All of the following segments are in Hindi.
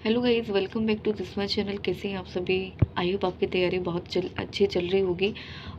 Hello guys, welcome back to this my channel. कैसे हैं आप सभी? आई होप आपकी तैयारी बहुत अच्छी चल रही होगी।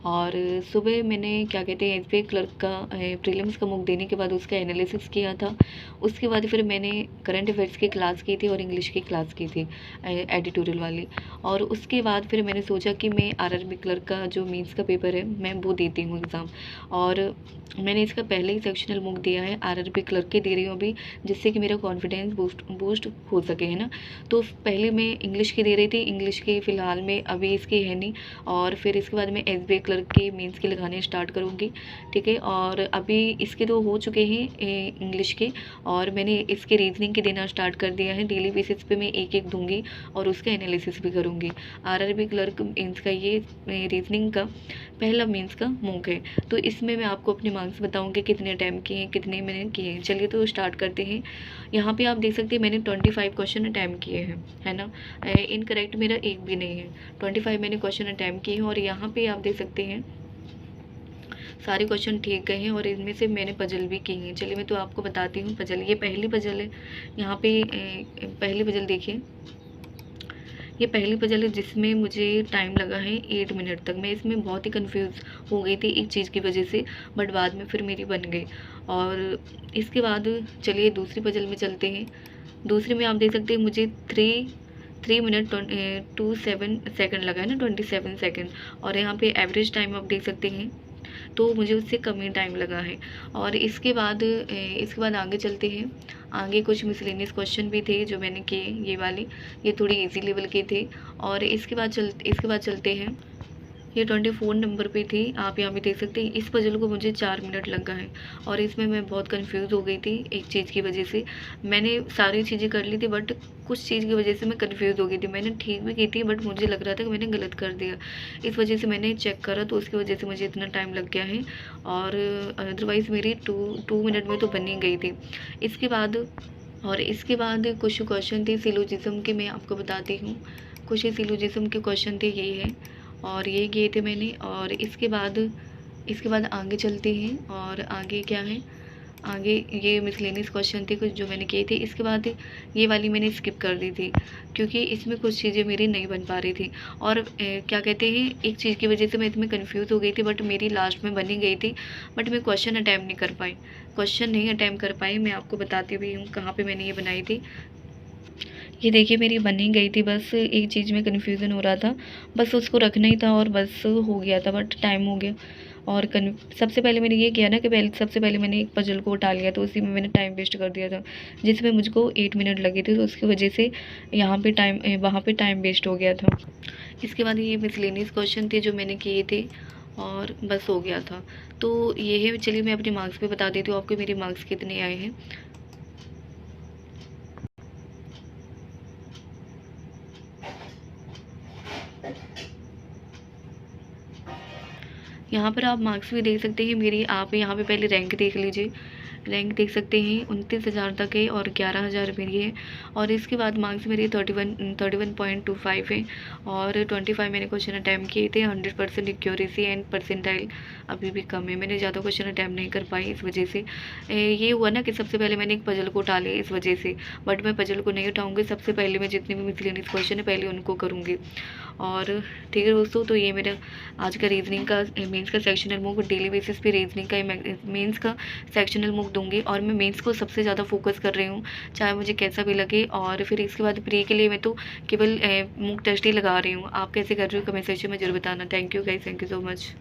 और सुबह मैंने क्या कहते हैं एसबीआई क्लर्क का प्रीलिम्स का मुक देने के बाद उसका एनालिसिस किया था। उसके बाद फिर मैंने करंट अफेयर्स की क्लास की थी और इंग्लिश की क्लास की थी, एडिटोरियल वाली। और उसके बाद फिर मैंने सोचा कि मैं आरआरबी क्लर्क का जो मीन्स का पेपर है मैं वो देती हूँ एग्ज़ाम। और मैंने इसका पहले ही सेक्शनल मुक दिया है, आरआरबी क्लर्क के दे रही हूँ अभी, जिससे कि मेरा कॉन्फिडेंस बूस्ट हो सके, है ना। तो पहले मैं इंग्लिश की दे रही थी, इंग्लिश की फ़िलहाल में अभी इसकी है नहीं। और फिर इसके बाद मैं एसबीआई क्लर्क के मेंस के लगाने स्टार्ट करूँगी, ठीक है। और अभी इसके तो हो चुके हैं इंग्लिश के, और मैंने इसके रीजनिंग के देना स्टार्ट कर दिया है। डेली बेसिस पे मैं एक एक दूंगी और उसका एनालिसिस भी करूँगी। आरआरबी क्लर्क मेंस का ये रीजनिंग का पहला मेंस का मॉक है। तो इसमें मैं आपको अपने मार्क्स बताऊँगी, कितने अटैम्प्ट किए हैं, कितने मैंने किए हैं। चलिए तो स्टार्ट करते हैं। यहाँ पे आप देख सकते हैं मैंने 25 क्वेश्चन अटैम्प्ट किए हैं, है ना। इनकरेक्ट मेरा एक भी नहीं है। 25 मैंने क्वेश्चन अटैम्प्ट किए हैं। और यहाँ पे आप देख सकते हैं सारे क्वेश्चन ठीक गए हैं और इनमें से मैंने पजल भी की हैं। चलिए मैं तो आपको बताती हूँ पजल। ये पहली पजल है। यहाँ पे पहली पजल देखिए, ये पहली पजल है जिसमें मुझे टाइम लगा है 8 मिनट तक। मैं इसमें बहुत ही कंफ्यूज हो गई थी एक चीज़ की वजह से, बट बाद में फिर मेरी बन गई। और इसके बाद चलिए दूसरी पजल में चलते हैं। दूसरे में आप देख सकते हैं मुझे 3 मिनट 27 सेकंड लगा है ना, 27 सेकंड। और यहाँ पे एवरेज टाइम आप देख सकते हैं, तो मुझे उससे कम ही टाइम लगा है। और इसके बाद आगे चलते हैं। आगे कुछ मिसलेनियस क्वेश्चन भी थे जो मैंने किए, ये वाले, ये थोड़ी इजी लेवल के थे। और इसके बाद चलते हैं। ये 24 नंबर पे थी, आप यहाँ पे देख सकते हैं। इस पजल को मुझे 4 मिनट लगा है और इसमें मैं बहुत कंफ्यूज हो गई थी एक चीज़ की वजह से। मैंने सारी चीज़ें कर ली थी बट कुछ चीज़ की वजह से मैं कंफ्यूज हो गई थी। मैंने ठीक भी की थी बट मुझे लग रहा था कि मैंने गलत कर दिया। इस वजह से मैंने चेक करा, तो उसकी वजह से मुझे इतना टाइम लग गया है। और अदरवाइज़ मेरी टू मिनट में तो बन ही गई थी। इसके बाद कुछ क्वेश्चन थे सिलोजिज्म के, मैं आपको बताती हूँ। कुछ सिलोजिज्म के क्वेश्चन थे, ये है। और ये किए थे मैंने। और इसके बाद आगे चलते हैं। और आगे क्या है, आगे ये मिसलेनियस क्वेश्चन थे कुछ जो मैंने किए थे। इसके बाद ये वाली मैंने स्किप कर दी थी क्योंकि इसमें कुछ चीज़ें मेरी नहीं बन पा रही थी। और क्या कहते हैं, एक चीज़ की वजह से मैं इसमें कंफ्यूज हो गई थी बट मेरी लास्ट में बनी गई थी। बट मैं क्वेश्चन नहीं अटैम्प्ट कर पाई। मैं आपको बताती हुई हूँ कहाँ पे मैंने ये बनाई थी। ये देखिए मेरी बन ही गई थी, बस एक चीज़ में कन्फ्यूज़न हो रहा था, बस उसको रखना ही था और बस हो गया था, बट टाइम हो गया। और सबसे पहले मैंने ये किया ना कि सबसे पहले मैंने एक पजल को उठा लिया, तो उसी में मैंने टाइम वेस्ट कर दिया था जिसमें मुझको 8 मिनट लगे थे। तो उसकी वजह से वहाँ पे टाइम वेस्ट हो गया था। इसके बाद ये मिसलेनियस क्वेश्चन थे जो मैंने किए थे और बस हो गया था। तो ये है। चलिए मैं अपने मार्क्स पे बता देती हूँ आपको मेरे मार्क्स कितने आए हैं। यहाँ पर आप मार्क्स भी देख सकते हैं मेरी। आप यहाँ पे पहले रैंक देख लीजिए। रैंक देख सकते हैं 29,000 तक है और 11,000 मेरी है। और इसके बाद मार्क्स मेरे 31.25 है। और 25 मैंने क्वेश्चन अटैम्प्ट किए थे। 100% एक्यूरेसी एंड परसेंटाइल अभी भी कम है, मैंने ज़्यादा क्वेश्चन अटैम्प्ट नहीं कर पाई। इस वजह से ये हुआ ना कि सबसे पहले मैंने एक पजल को उठा लिया इस वजह से। बट मैं पजल को नहीं उठाऊँगी, सबसे पहले मैं जितने भी मिसलेनियस क्वेश्चन है पहले उनको करूँगी। और ठीक है दोस्तों, तो ये मेरा आज का रीजनिंग का मेंस का सेक्शनल मुक, डेली बेसिस पे रीजनिंग का मेंस का सेक्शनल मुक दूंगी। और मैं मेंस को सबसे ज़्यादा फोकस कर रही हूँ, चाहे मुझे कैसा भी लगे। और फिर इसके बाद प्री के लिए मैं तो केवल मुक टेस्ट ही लगा रही हूँ। आप कैसे कर रहे हो कमेंट सेक्शन में जरूर बताना। Thank you guys, thank you so much.